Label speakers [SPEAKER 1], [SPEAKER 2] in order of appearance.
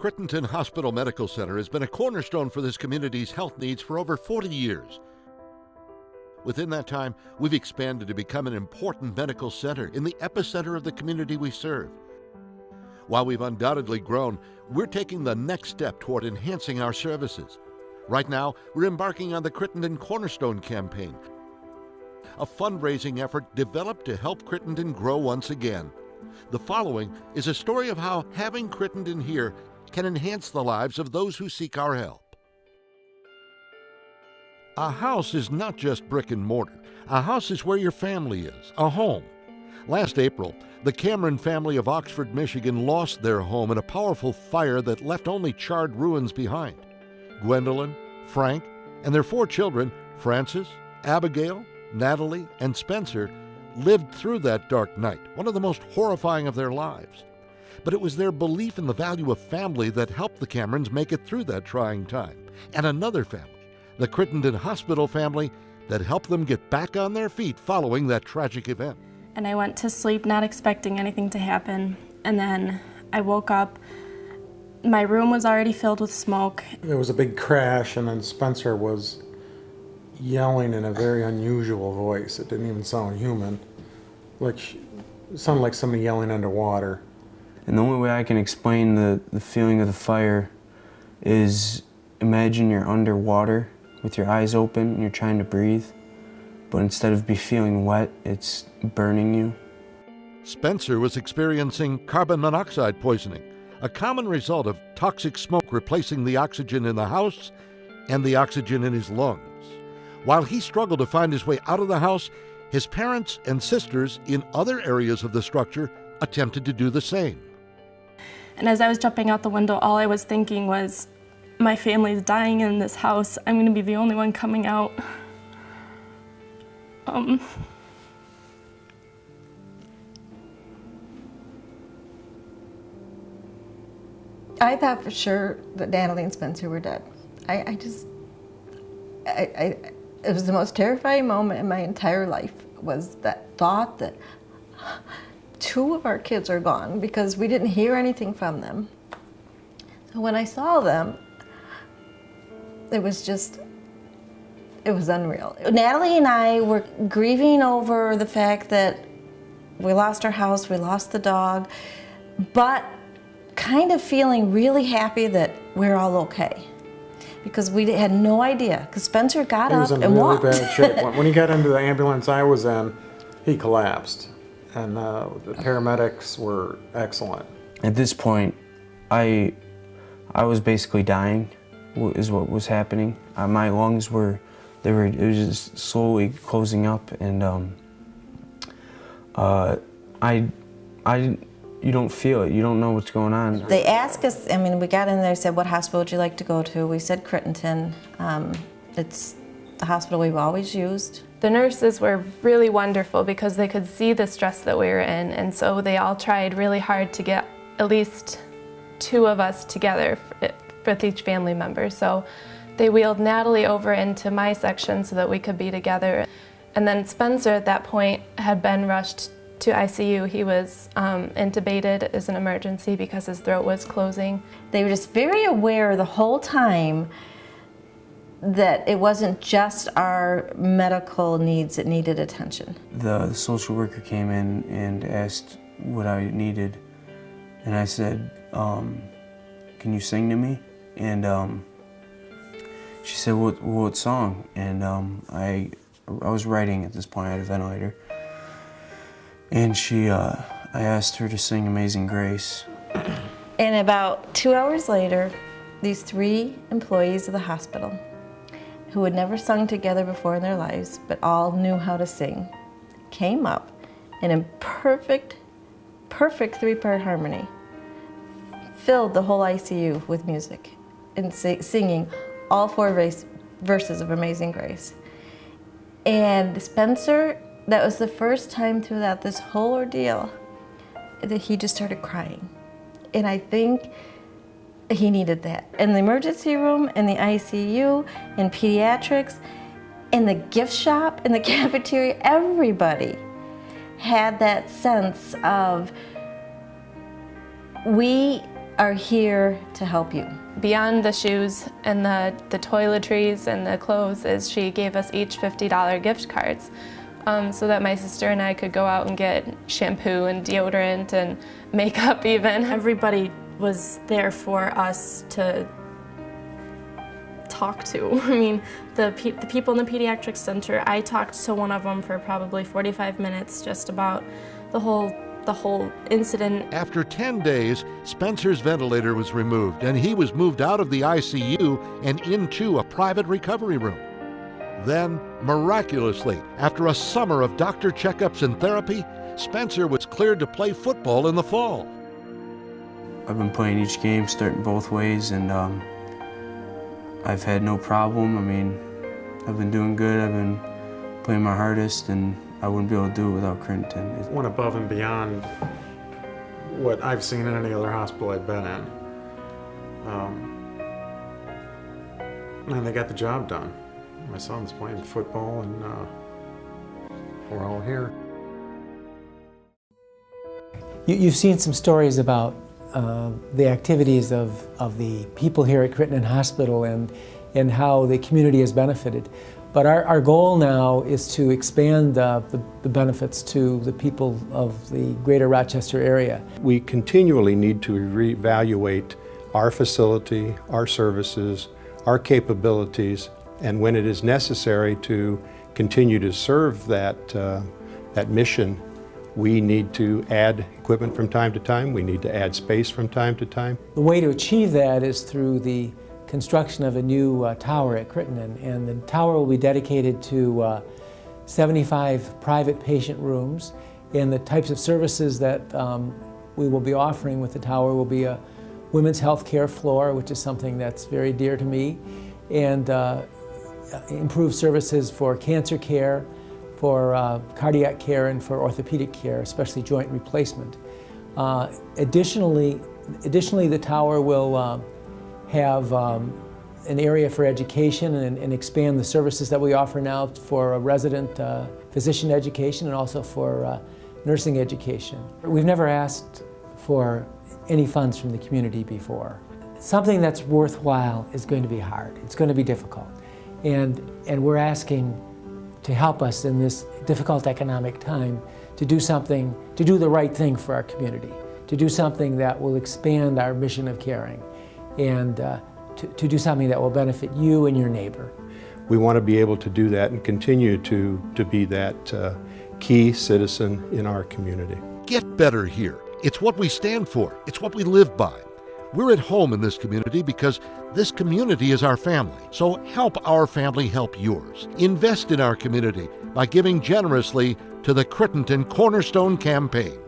[SPEAKER 1] Crittenton Hospital Medical Center has been a cornerstone for this community's health needs for over 40 years. Within that time, we've expanded to become an important medical center in the epicenter of the community we serve. While we've undoubtedly grown, we're taking the next step toward enhancing our services. Right now, we're embarking on the Crittenton Cornerstone campaign, a fundraising effort developed to help Crittenton grow once again. The following is a story of how having Crittenton here can enhance the lives of those who seek our help. A house is not just brick and mortar. A house is where your family is, a home. Last April, the Cameron family of Oxford, Michigan lost their home in a powerful fire that left only charred ruins behind. Gwendolyn, Frank, and their 4 children, Francis, Abigail, Natalie, and Spencer, lived through that dark night, one of the most horrifying of their lives. But it was their belief in the value of family that helped the Camerons make it through that trying time. And another family, the Crittenton Hospital family, that helped them get back on their feet following that tragic event.
[SPEAKER 2] And I went to sleep not expecting anything to happen. And then I woke up. My room was already filled with smoke.
[SPEAKER 3] There was a big crash, and then Spencer was yelling in a very unusual voice. It didn't even sound human. It sounded like somebody yelling underwater.
[SPEAKER 4] And the only way I can explain the feeling of the fire is imagine you're underwater with your eyes open and you're trying to breathe, but instead of feeling wet, it's burning you.
[SPEAKER 1] Spencer was experiencing carbon monoxide poisoning, a common result of toxic smoke replacing the oxygen in the house and the oxygen in his lungs. While he struggled to find his way out of the house, his parents and sisters in other areas of the structure attempted to do the same.
[SPEAKER 2] And as I was jumping out the window, all I was thinking was, my family's dying in this house. I'm going to be the only one coming out.
[SPEAKER 5] I thought for sure that Natalie and Spencer were dead. It was the most terrifying moment in my entire life, was that thought that 2 of our kids are gone because we didn't hear anything from them. So when I saw them, it was unreal. Natalie and I were grieving over the fact that we lost our house, we lost the dog, but kind of feeling really happy that we're all okay. Because we had no idea, because Spencer got up and walked.
[SPEAKER 3] He was in really bad shape. When he got into the ambulance I was in, he collapsed. And the paramedics were excellent.
[SPEAKER 4] At this point, I was basically dying, is what was happening. My lungs it was just slowly closing up, and you don't feel it. You don't know what's going on.
[SPEAKER 5] They asked us, we got in there, said, what hospital would you like to go to? We said Crittenton. It's the hospital we've always used.
[SPEAKER 2] The nurses were really wonderful because they could see the stress that we were in, and so they all tried really hard to get at least 2 of us together with each family member. So they wheeled Natalie over into my section so that we could be together. And then Spencer at that point had been rushed to ICU. He was intubated as an emergency because his throat was closing.
[SPEAKER 5] They were just very aware the whole time that it wasn't just our medical needs that needed attention.
[SPEAKER 4] The social worker came in and asked what I needed, and I said, can you sing to me? And she said, what song? And I was writing at this point. I had a ventilator. And I asked her to sing Amazing Grace.
[SPEAKER 5] And about 2 hours later, these 3 employees of the hospital, who had never sung together before in their lives, but all knew how to sing, came up and in perfect 3-part harmony, filled the whole ICU with music and singing all 4 verses of Amazing Grace. And Spencer, that was the first time throughout this whole ordeal that he just started crying. And I think he needed that. In the emergency room, in the ICU, in pediatrics, in the gift shop, in the cafeteria, everybody had that sense of we are here to help you.
[SPEAKER 2] Beyond the shoes and the toiletries and the clothes is she gave us each $50 gift cards so that my sister and I could go out and get shampoo and deodorant and makeup even.
[SPEAKER 6] Everybody was there for us to talk to. I mean, the people in the pediatric center, I talked to one of them for probably 45 minutes just about the whole incident.
[SPEAKER 1] After 10 days, Spencer's ventilator was removed and he was moved out of the ICU and into a private recovery room. Then, miraculously, after a summer of doctor checkups and therapy, Spencer was cleared to play football in the fall.
[SPEAKER 4] I've been playing each game, starting both ways, and I've had no problem. I mean, I've been doing good. I've been playing my hardest, and I wouldn't be able to do it without Crittenton.
[SPEAKER 3] It went above and beyond what I've seen in any other hospital I've been in. And they got the job done. My son's playing football, and we're all here.
[SPEAKER 7] You've seen some stories about the activities of the people here at Crittenton Hospital and how the community has benefited. But our goal now is to expand the benefits to the people of the greater Rochester area.
[SPEAKER 8] We continually need to reevaluate our facility, our services, our capabilities, and when it is necessary to continue to serve that mission, we need to add equipment from time to time. We need to add space from time to time.
[SPEAKER 7] The way to achieve that is through the construction of a new tower at Crittenton, and the tower will be dedicated to 75 private patient rooms, and the types of services that we will be offering with the tower will be a women's health care floor, which is something that's very dear to me, and improved services for cancer care, for cardiac care, and for orthopedic care, especially joint replacement. Additionally, the tower will have an area for education and expand the services that we offer now for resident physician education and also for nursing education. We've never asked for any funds from the community before. Something that's worthwhile is going to be hard. It's going to be difficult. And we're asking to help us in this difficult economic time to do something, to do the right thing for our community, to do something that will expand our mission of caring, and to do something that will benefit you and your neighbor.
[SPEAKER 8] We want to be able to do that and continue to be that key citizen in our community.
[SPEAKER 1] Get better here. It's what we stand for. It's what we live by. We're at home in this community because this community is our family. So help our family help yours. Invest in our community by giving generously to the Crittenton Cornerstone Campaign.